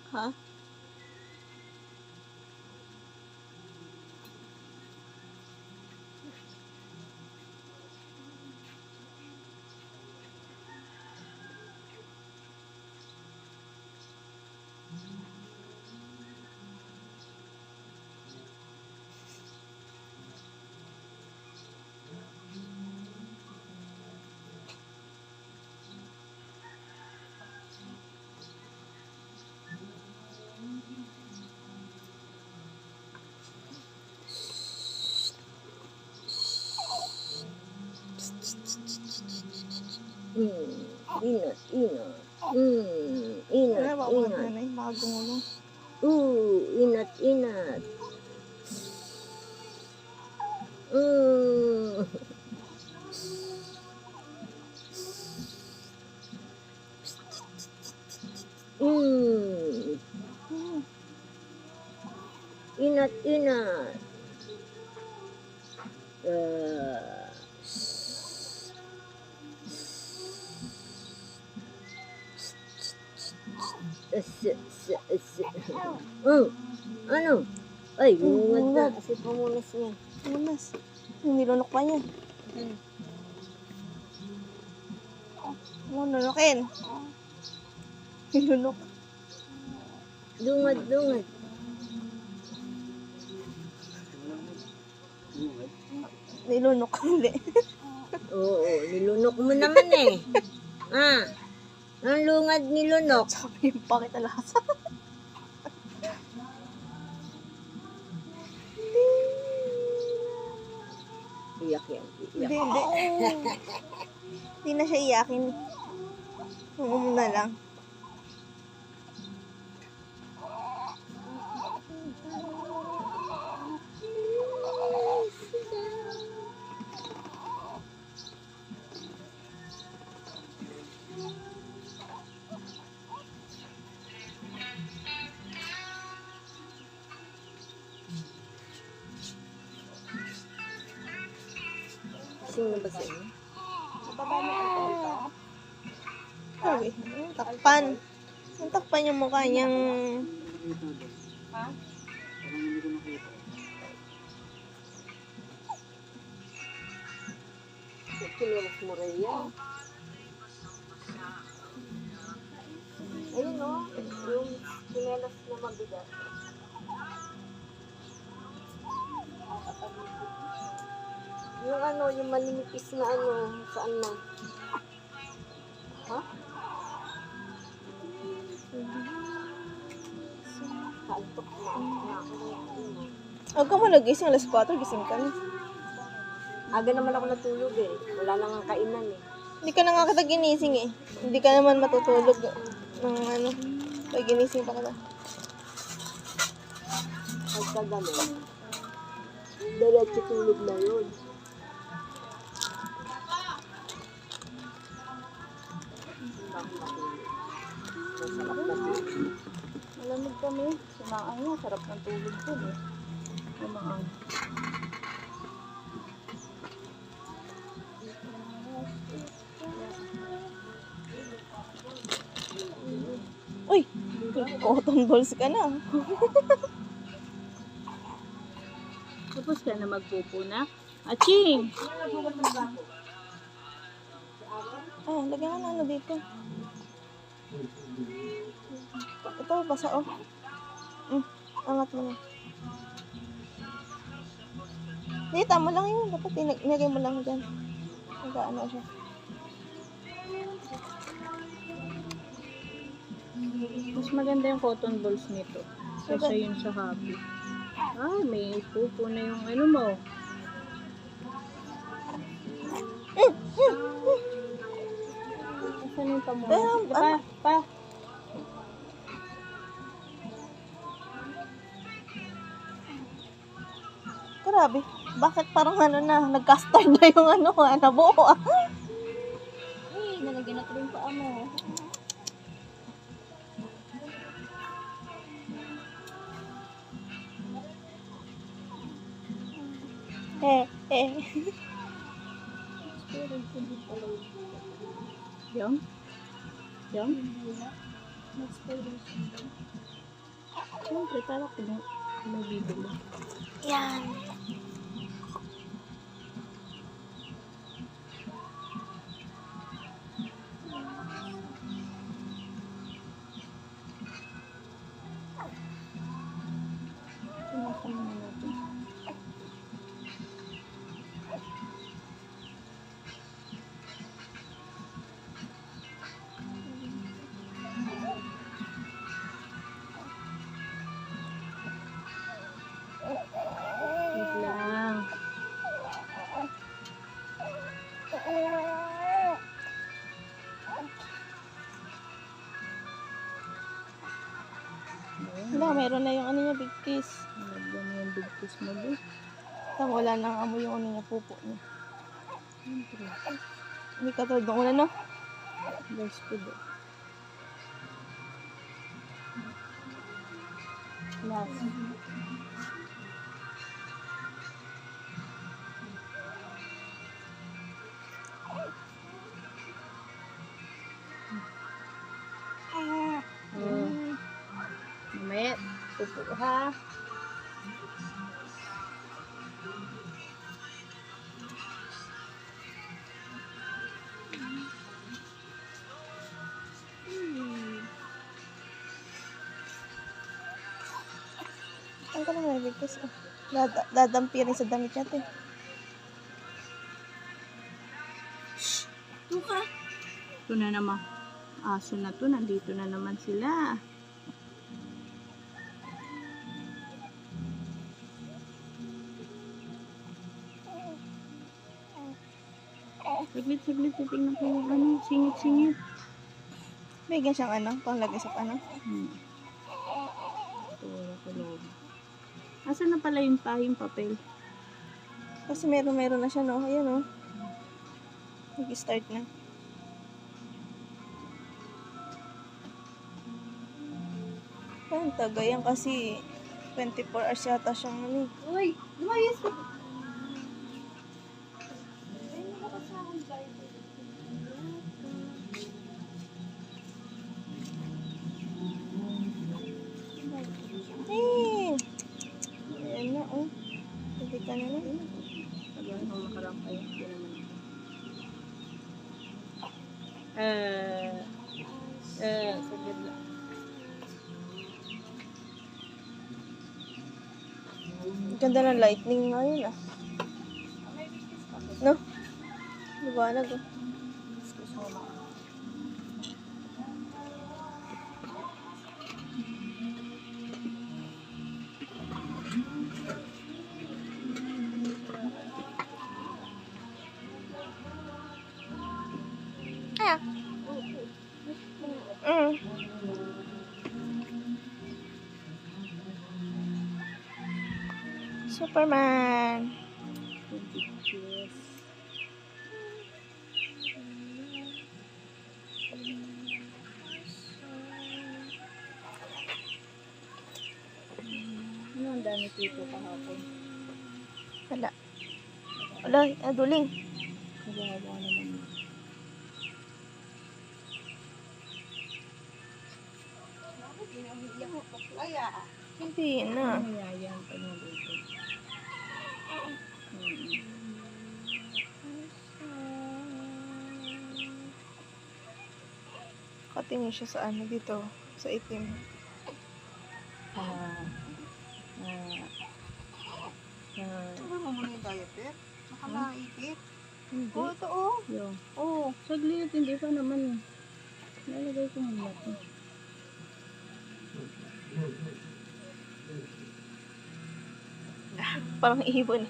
Ha? Inat, inat. Inat, Wala ba ako inat. nanay? Baka gumulong. Inat, inat. Inat, inat. Ano? Ay, gumungad na. Kasi pamunas niya. Pamunas. Nilunok pa niya. Lunukin. Nilunok. Dungad, dungad. Nilunok. Hindi. Oo, nilunok mo naman eh. Ang lungad nilunok. Sabi yung bakit alasa. Iyak yan. Iyak. Hindi. Hindi na siya iyakin. Na lang. Sino ba sa inyo? Sabi, takpan. Yung takpan yung mukha niyang... Kinilas mo rin yan. Ayun o, yung kinilas na mabigat. Yung ano, yung malinipis na ano, saan na? Ha? Kaltok na. Huwag ka mo nagising, alas 4, gising ka na. Aga naman ako natulog eh. Wala na nga kainan eh. Hindi ka na nga kita ginising eh. Hindi ka naman matutulog ng ano. Pag ginising pa kita. Pagka gano'n, diretso tulog na yun. Masarap na tulog. Malamig kami. Sumaang nga, sarap ng tulog ko eh. Sumaang. Uy! Cotton balls ka na. Tapos ka na magpupuna. Aching! Lagyan mo na ano dito. Ito, basa oh. Angat mo na. Hindi, tama lang yun. Dapat inagay mo lang dyan. Nag-ano siya. Mas maganda yung cotton balls nito. Kaysa yun sa happy. Ay, may pupo na yung ano mo. Asan yung pamunas? Pa. Grabe. Bakit parang ano na, nag-custard na yung ano, nabuo ah. nalagyan na tuloy yung paa mo. Eh. Yung? Yung? Siyempre, para ko may bibili. Yan. Punasan mo natin. Wait lang. Wala, meron na yung ano niya, big kiss. Nalagyan mo yung big kiss mo doon. Tama, wala nang amoy yung ano niya, pupo niya. Siyempre. Hindi ka tulad ng una, no? Guys ko doon. Last. Mamaya, pupo ha. Ang ka naman, big kiss. Oh. Dadampirin sa damit niya, te. Tuka. Ito na naman. Aso na to. Nandito na naman sila. Saglit. Titignan ko yung ano. Singit. Bigyan siyang ano, panglagay sa ano. Ito, wala ko loob. Asan na pala yung papel? Kasi meron na siya, no? Ayan, oh. Nag-start na. Parang tagayan kasi 24 hours yata siyang ano. Uy, lumayas ka. Eh! Ayan na, oh. Hindi ka na na. Sabihan mo makarampay. Hindi naman ako. Saglit lang. Ang ganda ng lightning ngayon, ah. No? Liwanag, oh. Excuse mo ma. Superman. Yes. Ano ang dami dito kahapon? Wala. Wala, duling. Nagawa naman yun. Hindi na. Nangyayaan pa niya dito. Katingin siya sa ano dito, sa itim. Ano mo muna yung diaper? Nakalaipit. Hindi. Oo, ito oh. Yung. Oo. Saglit, hindi pa naman. Nalagay ko muna ito. Parang ibon.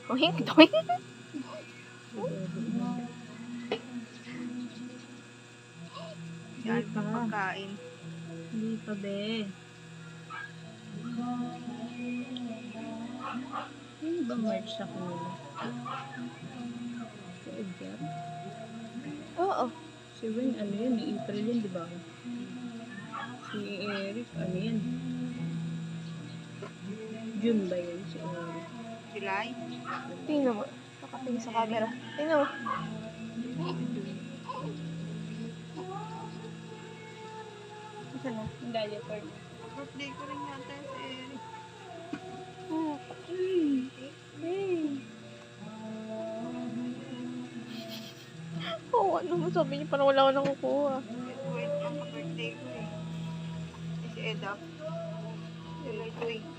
Doink, doink. Yan pa. Pagkain. Hindi pa be. Ano ba merch sa kanila? Sa Edgar? Oo. Si Wayne, ano yan? Ni April yun, di ba? Si Eric, ano yan? June ba yun? Si Eric. July? Tingnan mo. Nakatingin sa camera. Tingnan mo. Saan na? Ang diaper mo. Birthday ko rin yata si Eric. Oo, ano mo sabi niyo? Parang wala ko nakukuha. Wait lang sa birthday ko eh. Si Edap. July 20.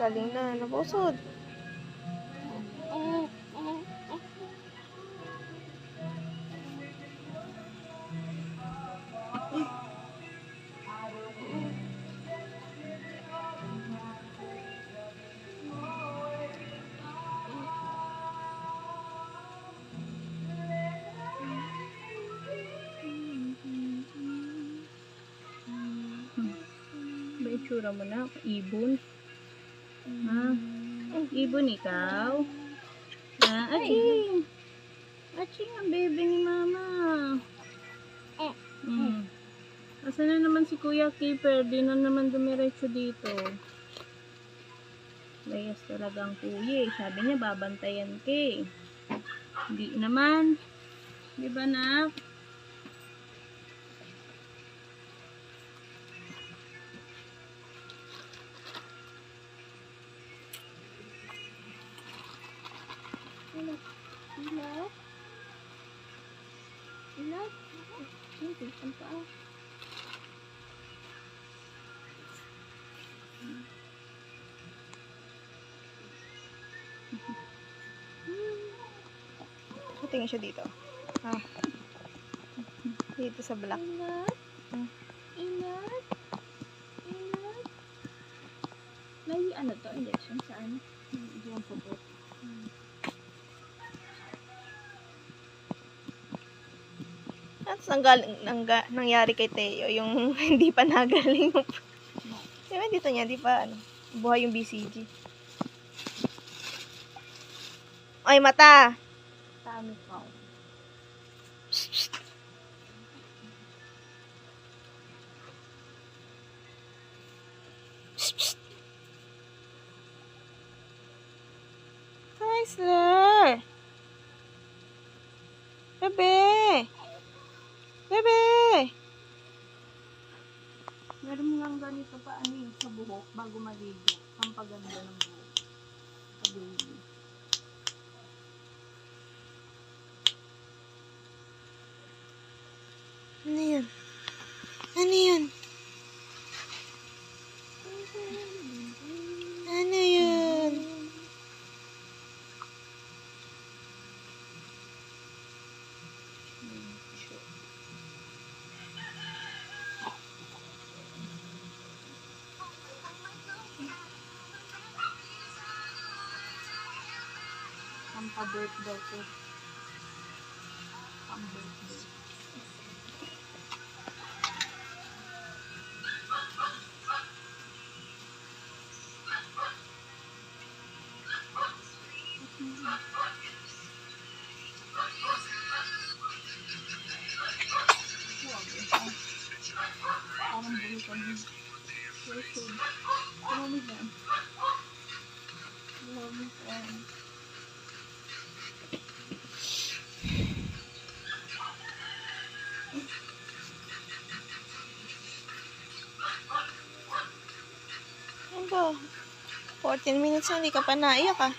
Galing na. Napusod. Ba itsura mo na? Ibon? Ha? Ibon ikaw? Ha? Aching! Aching ang baby ni mama. Asan na naman si Kuya Keeper? Di na naman dumiretso dito. Layas talaga ang kuya eh. Sabi niya babantayan ka eh. Hindi naman. Di ba nak? Tingin siya dito. Ah. Dito sa black. May ano to? Injection saan? Diyan po po. At nangyari kay Teo, yung hindi pa nagaling yung... Diba dito niya, di pa ano, buhay yung BCG. Ay, mata! Tami ko. Chrysler! Bebe! Bebe! Meron mo lang ganito pa ano yung sa buhok bago maligo. Ang paganda ng buhok. Sa baby. Ano yun? Ano yun? Ano yun? Ang pa-birthday ko. Ang birthday. Parang buhitan din. Susunod. Marami dyan. Marami dyan. Ano ba? 14 minutes na, hindi ka pa naiyak ah.